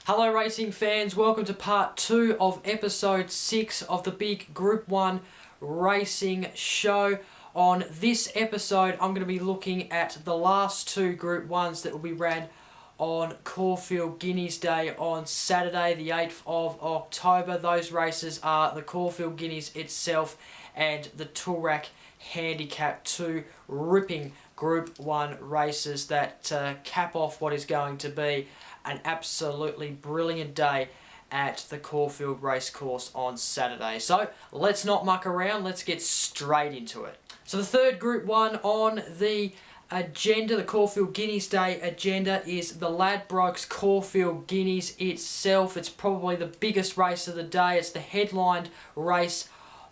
Hello racing fans, welcome to part 2 of episode 6 of the big Group 1 racing show. On this episode I'm going to be looking at the last 2 Group 1s that will be ran on Caulfield Guineas Day on Saturday the 8th of October. Those races are the Caulfield Guineas itself and the Toorak Handicap, 2 ripping Group 1 races that cap off what is going to be an absolutely brilliant day at the Caulfield Racecourse on Saturday. So let's not muck around, let's get straight into it. So the third Group 1 on the agenda, the Caulfield Guineas Day agenda, is the Ladbrokes Caulfield Guineas itself. It's probably the biggest race of the day. It's the headlined race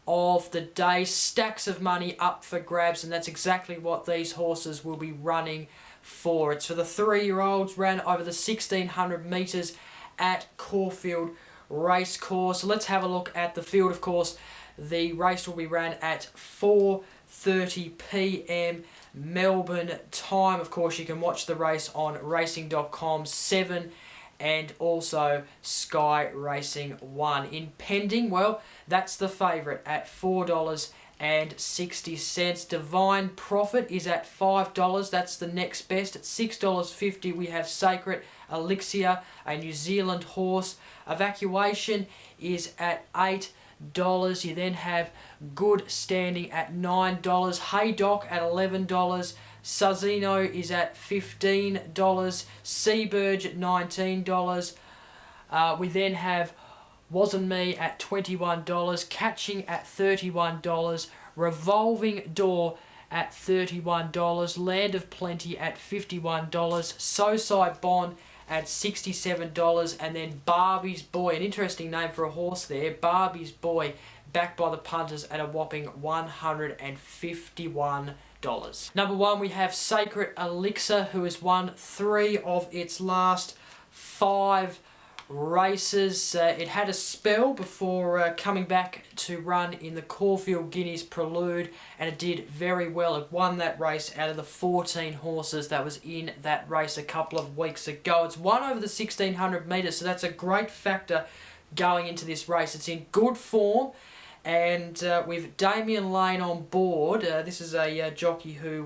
of the day. Stacks of money up for grabs, and that's exactly what these horses will be running for. It's for the 3-year-olds, ran over the 1600 metres at Caulfield Racecourse. Let's have a look at the field. Of course, the race will be ran at 4:30 p.m. Melbourne time. Of course, you can watch the race on racing.com/7 and also Sky Racing 1. Impending, well, that's the favourite at $4.60. Divine Profit is at $5. That's the next best. At $6.50 we have Sacred Elixir, a New Zealand horse. Evacuation is at $8. You then have Good Standing at $9. Haydock at $11. Sazino is at $15. Seaburge at $19. We then have Wasn't Me at $21, Catching at $31, Revolving Door at $31, Land of Plenty at $51, Sosai Bond at $67, and then Barbie's Boy, an interesting name for a horse there, Barbie's Boy, backed by the punters at a whopping $151. Number 1, we have Sacred Elixir, who has won 3 of its last 5 races. It had a spell before coming back to run in the Caulfield Guineas Prelude, and it did very well. It won that race out of the 14 horses that was in that race a couple of weeks ago. It's won over the 1600 metres, so that's a great factor going into this race. It's in good form, and with Damien Lane on board, this is a jockey who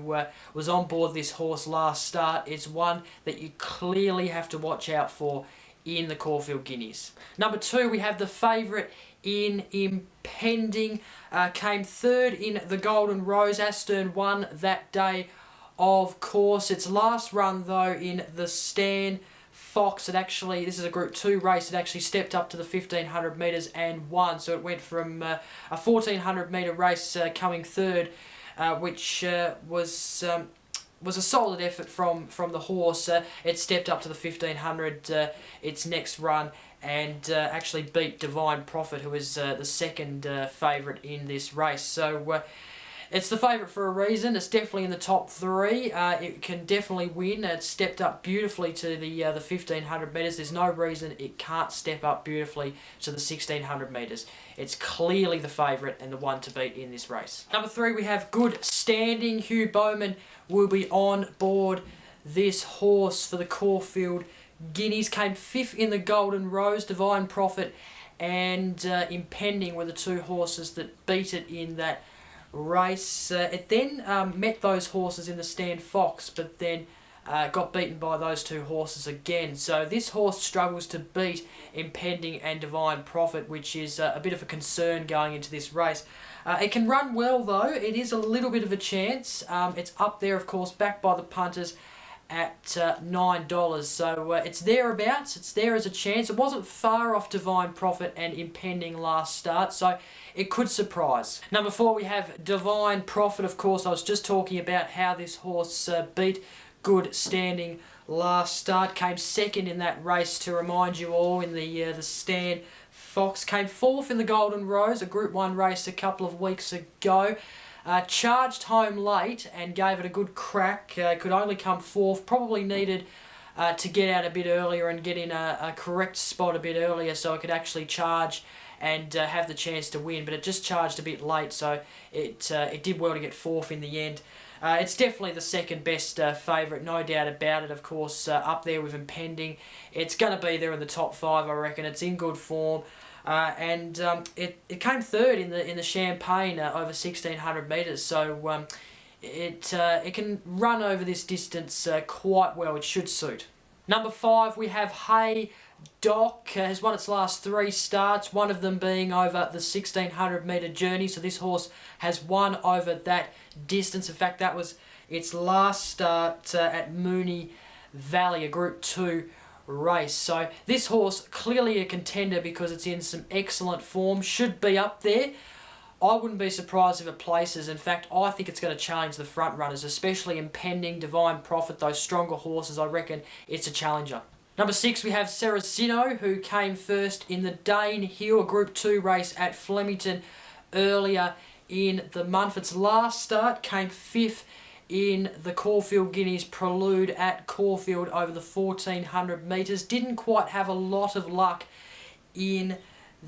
was on board this horse last start. It's one that you clearly have to watch out for in the Caulfield Guineas. Number 2, we have the favourite in Impending. Came 3rd in the Golden Rose. Astern won that day, of course. Its last run, though, in the Stan Fox, this is a Group 2 race, it actually stepped up to the 1500 metres and won. So it went from a 1400 metre race coming 3rd, which was a solid effort from the horse. It stepped up to the 1500 its next run, and actually beat Divine Profit, who is the second favourite in this race. So it's the favourite for a reason. It's definitely in the top 3. It can definitely win. It's stepped up beautifully to the 1500 metres. There's no reason it can't step up beautifully to the 1600 metres. It's clearly the favourite and the one to beat in this race. Number 3, we have Good Standing. Hugh Bowman will be on board this horse for the Caulfield Guineas. Came 5th in the Golden Rose. Divine Profit and Impending were the 2 horses that beat it in that race. It then met those horses in the Stan Fox, but then got beaten by those 2 horses again. So this horse struggles to beat Impending and Divine Profit, which is a bit of a concern going into this race. It can run well, though. It is a little bit of a chance. It's up there, of course, backed by the punters at $9. So it's thereabouts. It's there as a chance. It wasn't far off Divine Profit and Impending last start, so it could surprise. Number 4, we have Divine Profit. Of course, I was just talking about how this horse beat Good Standing last start. Came second in that race, to remind you all, in the Stan Fox. Came fourth in the Golden Rose, a Group 1 race a couple of weeks ago. Charged home late and gave it a good crack. Could only come fourth. Probably needed to get out a bit earlier and get in a correct spot a bit earlier so it could actually charge and have the chance to win. But it just charged a bit late, so it did well to get fourth in the end. It's definitely the second best favourite, no doubt about it. Of course, up there with Impending. It's going to be there in the top 5, I reckon. It's in good form. It came third in the Champagne over 1,600 metres, so it can run over this distance quite well. It should suit. Number 5, we have Hey Doc. Has won its last 3 starts, one of them being over the 1,600 metre journey. So this horse has won over that distance. In fact, that was its last start at Moonee Valley, a Group 2 race. So this horse clearly a contender because it's in some excellent form. Should be up there. I wouldn't be surprised if it places. In fact, I think it's going to challenge the front runners, especially Impending, Divine Prophet, those stronger horses. I reckon it's a challenger. Number 6, we have Seracino, who came first in the Dane Hill, a Group 2 race at Flemington earlier in the month. Its last start came 5th in the Caulfield Guineas Prelude at Caulfield over the 1,400 metres. Didn't quite have a lot of luck in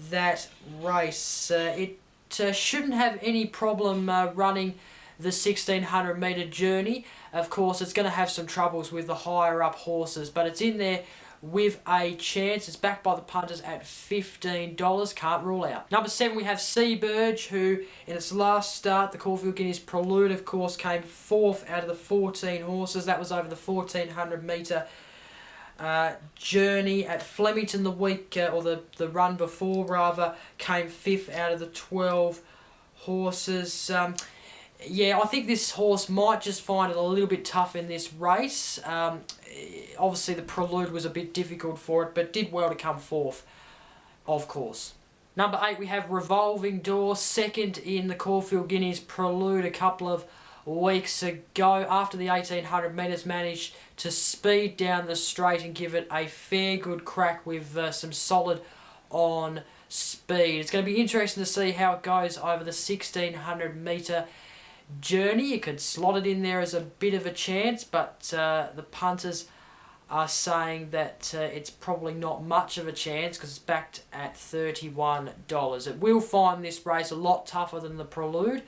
that race. It shouldn't have any problem running the 1,600 metre journey. Of course, it's going to have some troubles with the higher up horses, but it's in there with a chance. It's backed by the punters at $15. Can't rule out. Number 7, we have Seaburge, who in its last start, the Caulfield Guineas Prelude, of course, came 4th out of the 14 horses. That was over the 1,400 metre journey at Flemington the week, or the run before rather, came 5th out of the 12 horses. Yeah, I think this horse might just find it a little bit tough in this race. Obviously, the Prelude was a bit difficult for it, but did well to come 4th, of course. Number 8, we have Revolving Door, second in the Caulfield Guineas Prelude a couple of weeks ago. After the 1,800 metres, managed to speed down the straight and give it a fair good crack with some solid on speed. It's going to be interesting to see how it goes over the 1,600 metre journey. You could slot it in there as a bit of a chance, but the punters are saying that it's probably not much of a chance because it's backed at $31. It will find this race a lot tougher than the Prelude,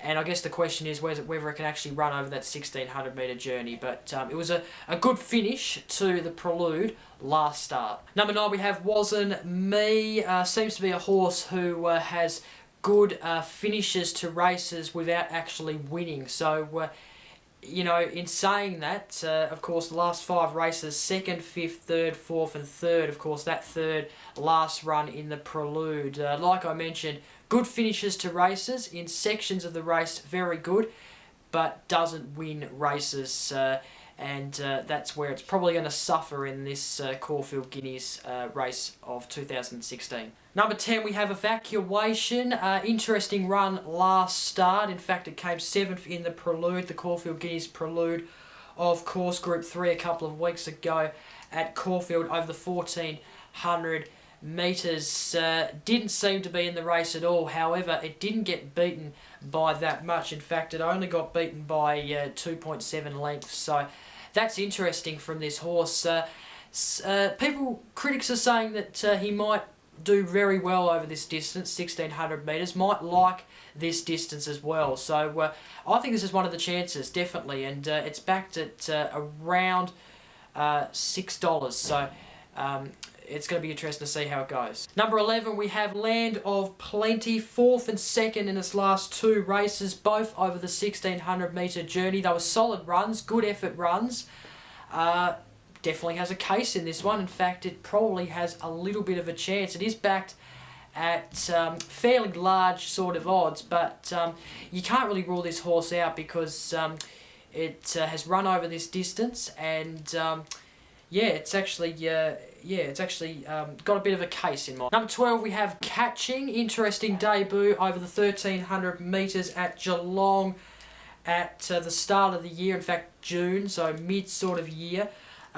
and I guess the question is whether it can actually run over that 1,600 metre journey. But it was a good finish to the Prelude last start. Number 9, we have Wasn't Me. Seems to be a horse who has good finishes to races without actually winning. So, you know, in saying that, of course, the last 5 races, 2nd, 5th, 3rd, 4th and 3rd. Of course, that 3rd last run in the Prelude. Like I mentioned, good finishes to races. In sections of the race, very good, but doesn't win races. And that's where it's probably going to suffer in this Caulfield Guineas race of 2016. Number 10, we have Evacuation. Interesting run last start. In fact, it came 7th in the Prelude, the Caulfield Guineas Prelude, of course, Group 3 a couple of weeks ago at Caulfield over the 1,400 metres. Didn't seem to be in the race at all. However, it didn't get beaten by that much. In fact, it only got beaten by 2.7 lengths. So that's interesting from this horse. Critics are saying that he might do very well over this distance, 1,600 metres, might like this distance as well. So I think this is one of the chances, definitely, and it's backed at around $6. So it's going to be interesting to see how it goes. Number 11, we have Land of Plenty, 4th and 2nd in its last 2 races, both over the 1,600 metre journey. They were solid runs, good effort runs. Definitely has a case in this one. In fact, it probably has a little bit of a chance. It is backed at fairly large sort of odds, but you can't really rule this horse out because it has run over this distance, and yeah, it's actually got a bit of a case in mind. Number 12, we have Catching. Interesting debut over the 1,300 metres at Geelong at the start of the year. In fact, June, so mid sort of year.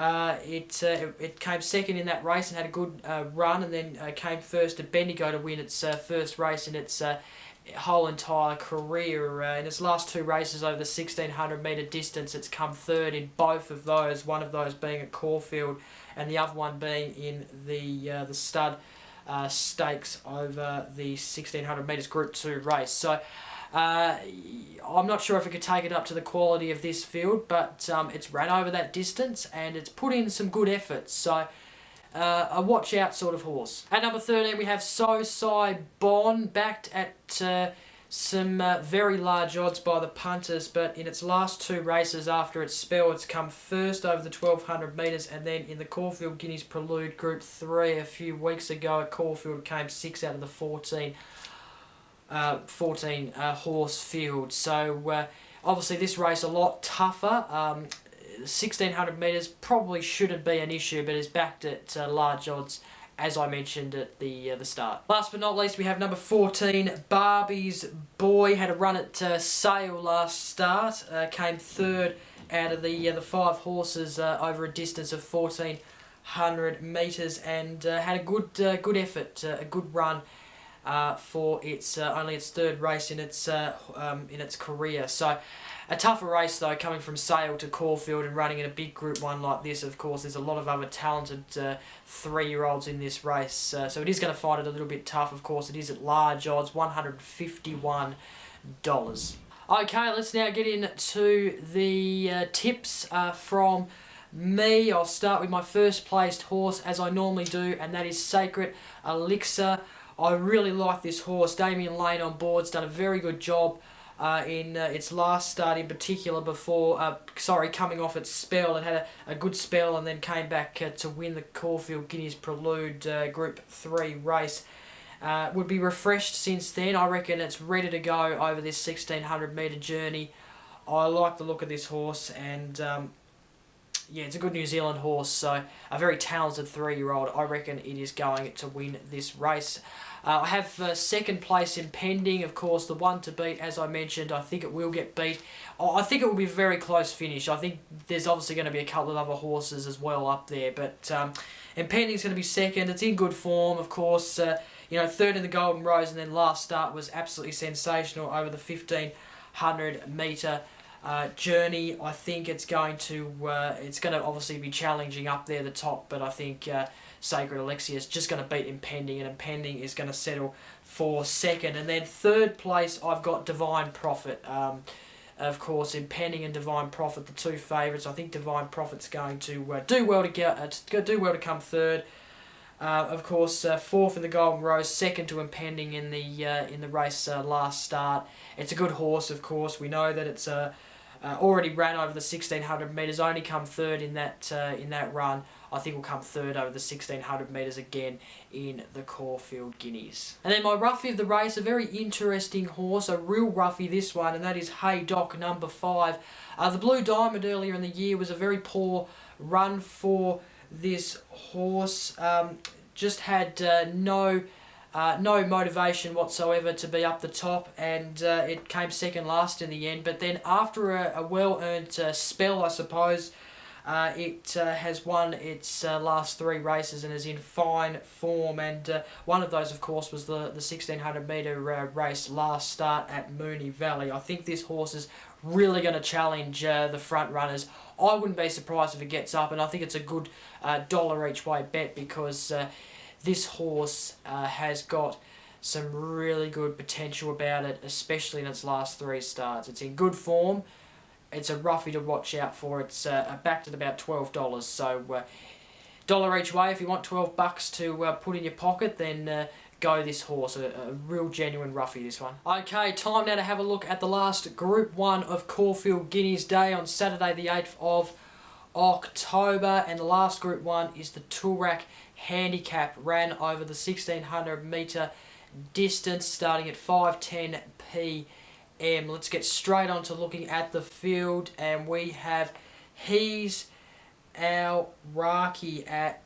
It came second in that race and had a good run, and then came first to Bendigo to win its first race in its whole entire career. In its last two races over the 1600 metre distance, it's come third in both of those, one of those being at Caulfield and the other one being in the stud stakes over the 1600 metres Group 2 race. So I'm not sure if it could take it up to the quality of this field, but it's ran over that distance and it's put in some good efforts. So a watch out sort of horse. At number 13 we have So Sai Bon, backed at some very large odds by the punters, but in its last two races after its spell, it's come first over the 1200 metres, and then in the Caulfield Guineas Prelude Group 3 a few weeks ago at Caulfield, came 6 out of the 14 horse field. So obviously this race a lot tougher. 1600 metres probably shouldn't be an issue, but is backed at large odds, as I mentioned at the start. Last but not least, we have number 14, Barbie's Boy. Had a run at Sale last start, came third out of the 5 horses over a distance of 1400 metres, and had a good effort, a good run for its only its third race in its career. So a tougher race though, coming from Sale to Caulfield and running in a big Group 1 like this. Of course, there's a lot of other talented 3-year-olds in this race, so it is going to find it a little bit tough. Of course, it is at large odds, $151. Okay, let's now get into the tips from me. I'll start with my first placed horse, as I normally do, and that is Sacred Elixir. I really like this horse. Damien Lane on board's done a very good job in its last start in particular before, coming off its spell. It had a good spell and then came back to win the Caulfield Guineas Prelude Group 3 race. Would be refreshed since then. I reckon it's ready to go over this 1600 metre journey. I like the look of this horse, and yeah, it's a good New Zealand horse, so a very talented 3-year-old. I reckon it is going to win this race. I have second place impending, of course, the one to beat, as I mentioned. I think it will get beat. I think it will be a very close finish. I think there's obviously going to be a couple of other horses as well up there, but impending's going to be second. It's in good form, of course. Third in the Golden Rose, and then last start was absolutely sensational over the 1500 metre journey. I think it's going to obviously be challenging up there the top, but I think Sacred Elixir is just going to beat Impending, and Impending is going to settle for second. And then third place, I've got Divine Prophet. Of course, Impending and Divine Prophet, the two favourites. I think Divine Prophet's going to do well to come third. Of course, fourth in the Golden Rose, second to Impending in the race last start. It's a good horse, of course. We know that it's already ran over the 1600 metres, only come third in that run. I think will come third over the 1600 metres again in the Caulfield Guineas. And then my roughie of the race, a very interesting horse, a real roughie this one, and that is Hey Doc, number 5. The Blue Diamond earlier in the year was a very poor run for this horse. Just had no motivation whatsoever to be up the top, and it came second last in the end. But then after a well-earned spell, I suppose, it has won its last 3 races and is in fine form, and one of those, of course, was the 1600 metre race last start at Moonee Valley. I think this horse is really going to challenge the front runners. I wouldn't be surprised if it gets up, and I think it's a good dollar each way bet, because this horse has got some really good potential about it, especially in its last 3 starts. It's in good form. It's a roughie to watch out for. It's backed at about $12, so dollar each way. If you want $12 to put in your pocket, then go this horse. A real genuine roughie, this one. Okay, time now to have a look at the last Group 1 of Caulfield Guineas Day on Saturday the 8th of October, and the last Group 1 is the Toorak Handicap, ran over the 1600 metre distance starting at 5:10 p.m. Let's get straight on to looking at the field, and we have He's Our Raki at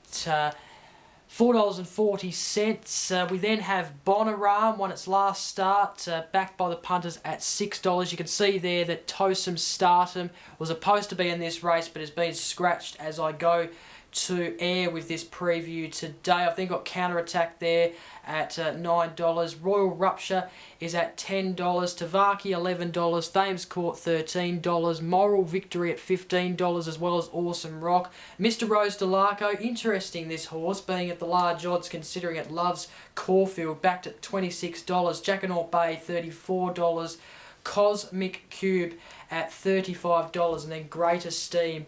$4.40. We then have Bonaram, won its last start, backed by the punters at $6. You can see there that Tosum Startum was supposed to be in this race, but has been scratched as I go to air with this preview today. I've then got Counterattack there at $9. Royal Rupture is at $10. Tavaki $11. Thames Court $13. Moral Victory at $15, as well as Awesome Rock. Mr. Rose Delarco, interesting this horse, being at the large odds considering it loves Caulfield, backed at $26. Jackanaw Bay $34. Cosmic Cube at $35, and then Great Esteem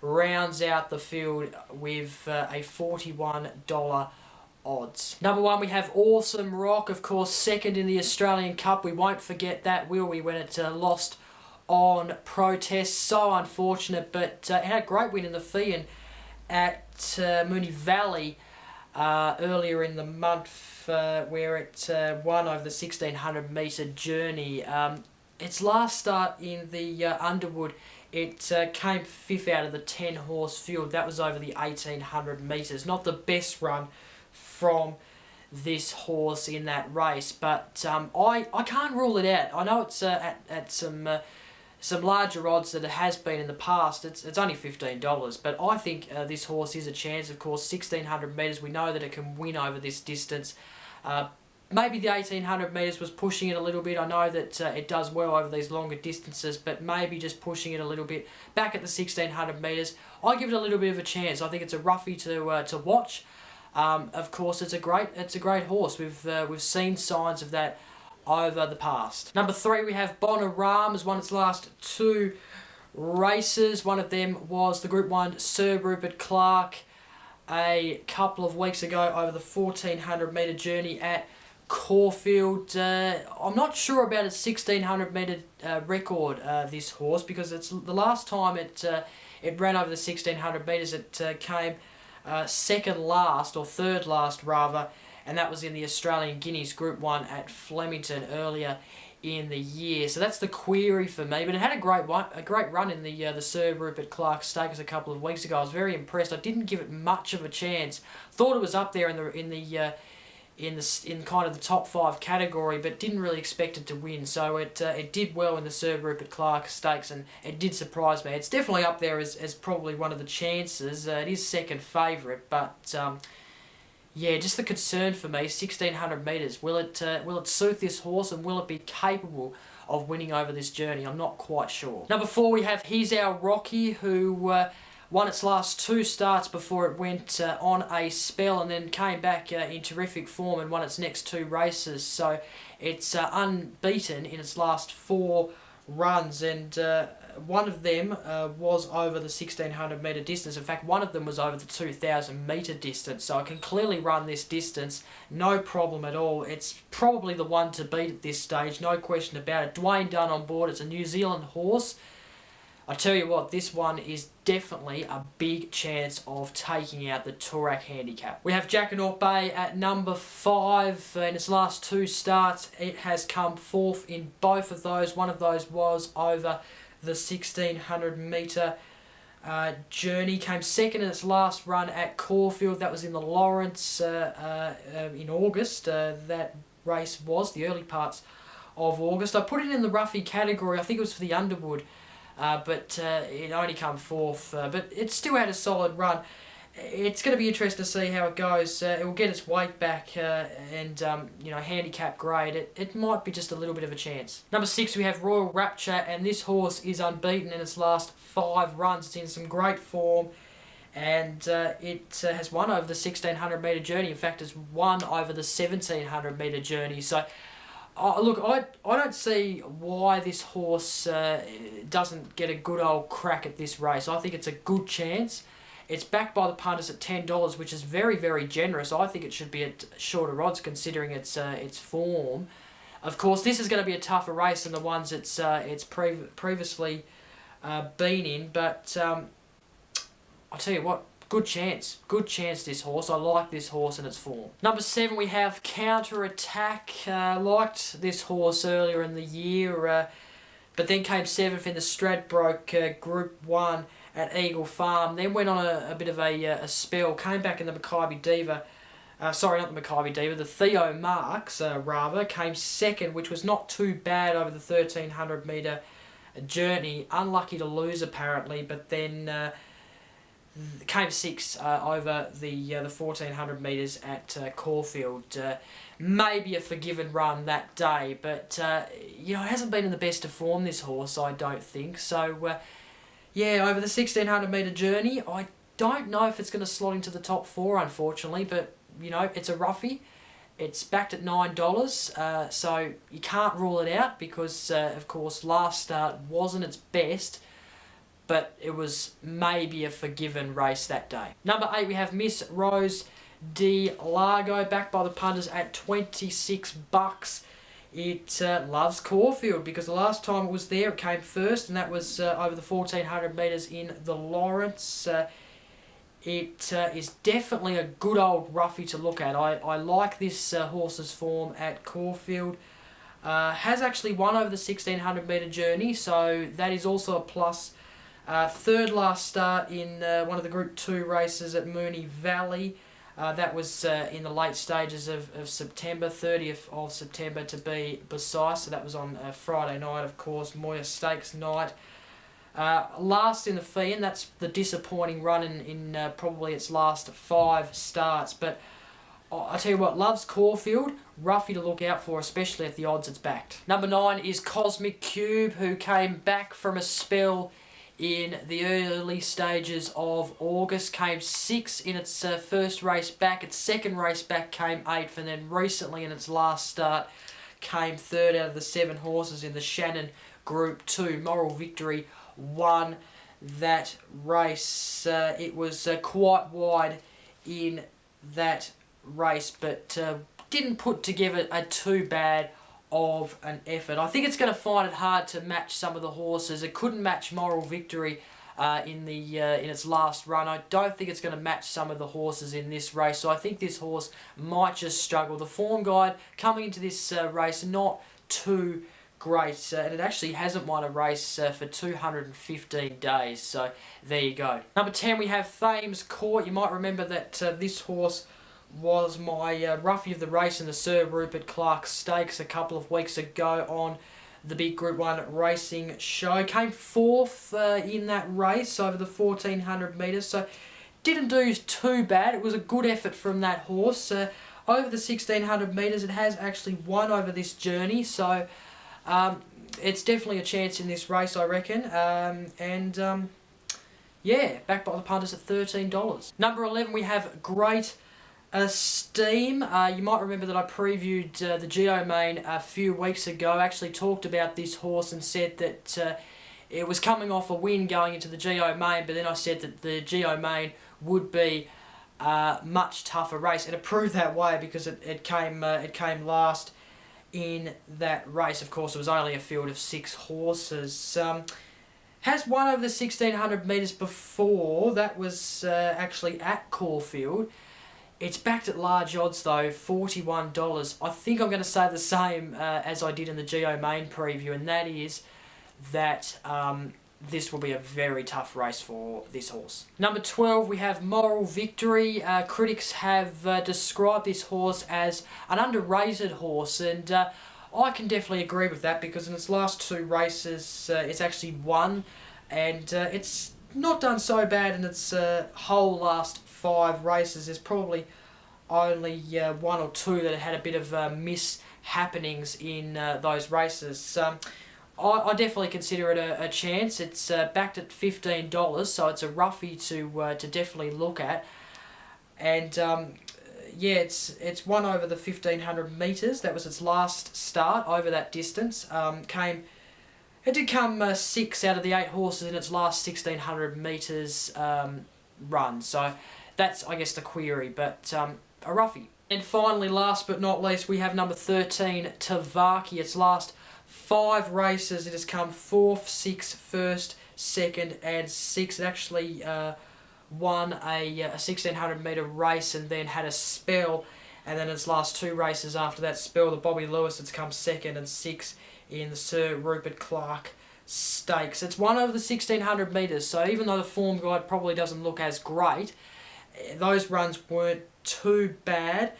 rounds out the field with a $41 odds. Number 1, we have Awesome Rock, of course, second in the Australian Cup. We won't forget that, will we, when it lost on protest. So unfortunate, but it had a great win in the Fian at Moonee Valley earlier in the month, where it won over the 1600 metre journey. Its last start in the Underwood, it came 5th out of the 10-horse field. That was over the 1800 metres. Not the best run from this horse in that race, but I can't rule it out. I know it's at some larger odds that it has been in the past. It's only $15, but I think this horse is a chance. Of course, 1600 metres, we know that it can win over this distance. Maybe the 1800 metres was pushing it a little bit. I know that it does well over these longer distances, but maybe just pushing it a little bit. Back at the 1600 metres, I give it a little bit of a chance. I think it's a roughie to watch. Of course, it's a great horse. We've seen signs of that over the past. Number 3, we have Bonaram, has won its last 2 races. One of them was the Group 1 Sir Rupert Clarke a couple of weeks ago over the 1400 metre journey at Caulfield. I'm not sure about its 1600 metre record, this horse, because it's the last time it ran over the 1600 metres, it came second last, or third last rather, and that was in the Australian Guineas Group 1 at Flemington earlier in the year. So that's the query for me, but it had a great run in the Sir Rupert Clarke Stakes a couple of weeks ago. I was very impressed. I didn't give it much of a chance. Thought it was up there in kind of the top 5 category, but didn't really expect it to win. So it did well in the Sir Rupert Clarke Stakes, and it did surprise me. It's definitely up there as probably one of the chances. It is second favourite, but yeah, just the concern for me, 1600 metres. Will it suit this horse, and will it be capable of winning over this journey? I'm not quite sure. Number 4, we have He's Our Rocky, who won its last 2 starts before it went on a spell, and then came back in terrific form and won its next 2 races. So it's unbeaten in its last 4 runs, and one of them was over the 1600 metre distance. In fact, one of them was over the 2000 metre distance, so it can clearly run this distance, no problem at all. It's probably the one to beat at this stage, no question about it. Dwayne Dunn on board. It's a New Zealand horse. I tell you what, this one is definitely a big chance of taking out the Toorak Handicap. We have Jackanaw Bay at number 5. In its last 2 starts, it has come 4th in both of those. One of those was over the 1600 metre journey. Came 2nd in its last run at Caulfield. That was in the Lawrence in August. That race was the early parts of August. I put it in the roughie category. I think it was for the Underwood. But it only come 4th, but it still had a solid run. It's going to be interesting to see how it goes. It will get its weight back, and handicap grade. It might be just a little bit of a chance. Number 6, we have Royal Rapture, and this horse is unbeaten in its last 5 runs. It's in some great form, and it has won over the 1600 metre journey. In fact, it's won over the 1700 metre journey. So look, I don't see why this horse doesn't get a good old crack at this race. I think it's a good chance. It's backed by the punters at $10, which is very, very generous. I think it should be at shorter odds considering its form. Of course, this is going to be a tougher race than the ones it's previously been in, but I'll tell you what, good chance this horse. I like this horse and its form. Number 7, we have Counterattack. Liked this horse earlier in the year, but then came 7th in the Stradbroke Group 1 at Eagle Farm. Then went on a bit of a spell. Came back in the Makybe Diva sorry, not the Mackay Diva, the Theo Marks, rather, came second, which was not too bad over the 1300 metre journey. Unlucky to lose, apparently, but then came sixth over the 1400 metres at Caulfield. Maybe a forgiven run that day, but you know, it hasn't been in the best of form, this horse, I don't think. So yeah, over the 1600 metre journey, I don't know if it's going to slot into the top four, unfortunately, but you know, it's a roughie. It's backed at $9, so you can't rule it out because, of course, last start wasn't its best, but it was maybe a forgiven race that day. Number 8, we have Miss Rose de Largo, backed by the punters at $26. It loves Caulfield because the last time it was there, it came first, and that was over the 1400 metres in the Lawrence. It is definitely a good old roughie to look at. I like this horse's form at Caulfield. Has actually won over the 1600 metre journey, so that is also a plus. Third last start in one of the Group 2 races at Moonee Valley. That was in the late stages of September, 30th of September to be precise. So that was on Friday night, of course, Moya Stakes night. Last in the fee, and that's the disappointing run in probably its last 5 starts. But I tell you what, loves Caulfield, roughie to look out for, especially at the odds it's backed. Number 9 is Cosmic Cube, who came back from a spell in the early stages of August, came 6th in its first race back, its second race back came 8th, and then recently in its last start came 3rd out of the 7 horses in the Shannon Group 2. Moral Victory won that race. It was quite wide in that race, but didn't put together a too bad of an effort. I think it's going to find it hard to match some of the horses. It couldn't match Moral Victory in its last run. I don't think it's going to match some of the horses in this race, so I think this horse might just struggle. The form guide coming into this race, not too great, and it actually hasn't won a race for 215 days, so there you go. Number 10, we have Thames Court. You might remember that this horse was my roughie of the race in the Sir Rupert Clarke Stakes a couple of weeks ago on the big Group 1 racing show. Came 4th in that race over the 1400 metres, so didn't do too bad. It was a good effort from that horse. Over the 1600 metres, it has actually won over this journey, so it's definitely a chance in this race, I reckon. Yeah, backed by the punters at $13. Number 11, we have Great Esteem. You might remember that I previewed the Geomain a few weeks ago. I actually talked about this horse and said that it was coming off a win going into the Geomain, but then I said that the Geomain would be a much tougher race, and it proved that way because it came last in that race. Of course, it was only a field of 6 horses. Has won over the 1600 metres before. That was actually at Caulfield. It's backed at large odds though, $41. I think I'm going to say the same as I did in the Geomain preview, and that is that this will be a very tough race for this horse. Number 12, we have Moral Victory. Critics have described this horse as an underrated horse, and I can definitely agree with that because in its last 2 races it's actually won, and it's not done so bad in its whole last 5 races. There's probably only 1 or 2 that had a bit of mishappenings in those races. I definitely consider it a chance. It's backed at $15, so it's a roughie to definitely look at. And yeah, it's won over the 1500 metres. That was its last start over that distance. It did come 6 out of the 8 horses in its last 1600 metres run. So that's, I guess, the query, but a roughie. And finally, last but not least, we have number 13, Tavaki. Its last 5 races, it has come 4th, 6th, 1st, 2nd and 6th. It actually won a 1600 metre race and then had a spell, and then its last 2 races after that spell, the Bobby Lewis, it's come 2nd and 6th in the Sir Rupert Clarke Stakes. It's won over the 1600 metres, so even though the form guide probably doesn't look as great, those runs weren't too bad.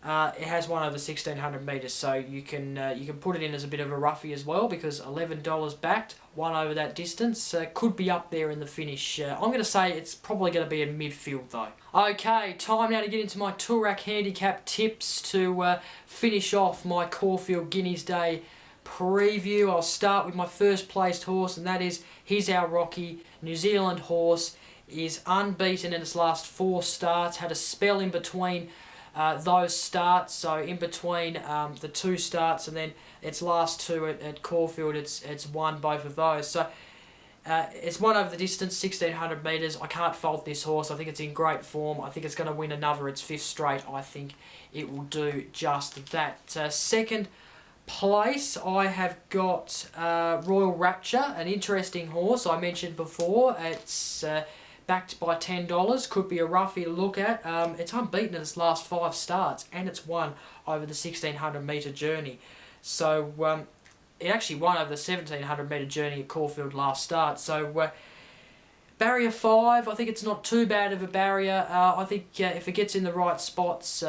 It has one over 1600 metres, so you can put it in as a bit of a roughie as well, because $11 backed, one over that distance, could be up there in the finish. I'm going to say it's probably going to be in midfield though. Okay, time now to get into my Toorak Handicap tips to finish off my Caulfield Guineas Day preview. I'll start with my first placed horse, and that is He's Our Rocky. New Zealand horse, is unbeaten in its last 4 starts, had a spell in between those starts, so in between the 2 starts and then its last 2 at Caulfield, it's won both of those. So it's won over the distance, 1600 metres. I can't fault this horse. I think it's in great form. I think it's going to win another, its 5th straight. I think it will do just that. Second place, I have got Royal Rapture, an interesting horse I mentioned before. It's backed by $10, could be a roughie to look at. It's unbeaten in its last 5 starts, and it's won over the 1600 metre journey. So it actually won over the 1700 metre journey at Caulfield last start. So barrier 5, I think it's not too bad of a barrier. I think if it gets in the right spots,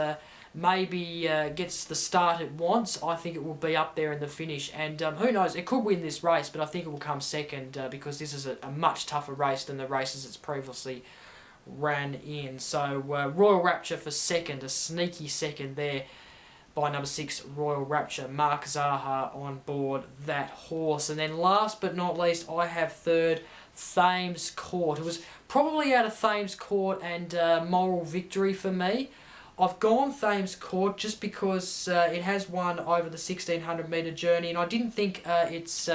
maybe gets the start it wants, I think it will be up there in the finish. And who knows, it could win this race, but I think it will come second because this is a much tougher race than the races it's previously ran in. So Royal Rapture for second, a sneaky second there by number 6 Royal Rapture. Mark Zaha on board that horse. And then last but not least, I have third Thames Court. It was probably out of Thames Court and Moral Victory for me. I've gone Thames Court just because it has won over the 1600 metre journey, and I didn't think its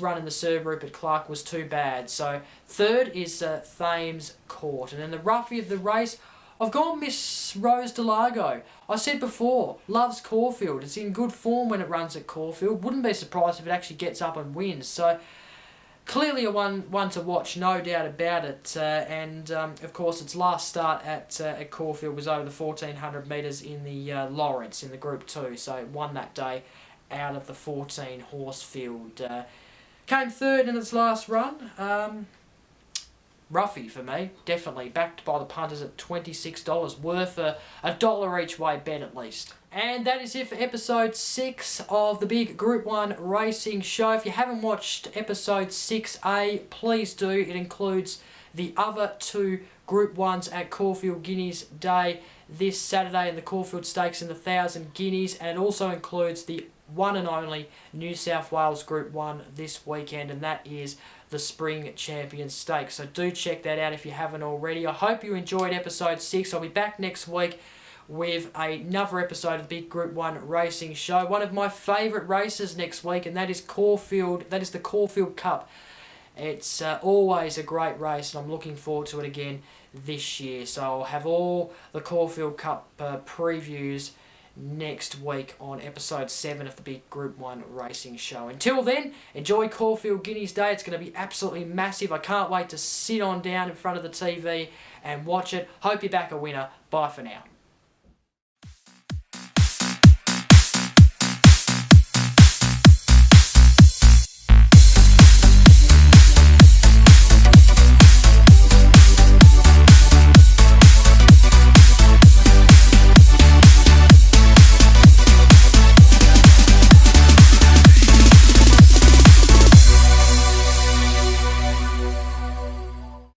run in the Sir Rupert Clarke was too bad. So third is Thames Court. And then the roughie of the race, I've gone Miss Rose Delago. I said before, loves Caulfield. It's in good form when it runs at Caulfield. Wouldn't be surprised if it actually gets up and wins. So clearly a one to watch, no doubt about it. And of course, its last start at Caulfield was over the 1400 metres in the Lawrence in the Group 2. So it won that day out of the 14 horse field. Came third in its last run. Roughie for me, definitely. Backed by the punters at $26, worth a $1 each way bet at least. And that is it for episode 6 of the big Group 1 racing show. If you haven't watched episode 6A, please do. It includes the other 2 Group 1s at Caulfield Guineas Day this Saturday in the Caulfield Stakes and the 1000 Guineas, and it also includes the one and only New South Wales Group 1 this weekend, and that is the Spring Champion Stakes. So do check that out if you haven't already. I hope you enjoyed episode 6. I'll be back next week with another episode of the big Group 1 racing show. One of my favourite races next week, and that is Caulfield. That is the Caulfield Cup. It's always a great race, and I'm looking forward to it again this year. So I'll have all the Caulfield Cup previews next week on episode 7 of the big Group 1 racing show. Until then, enjoy Caulfield Guineas Day. It's going to be absolutely massive. I can't wait to sit on down in front of the TV and watch it. Hope you back a winner. Bye for now.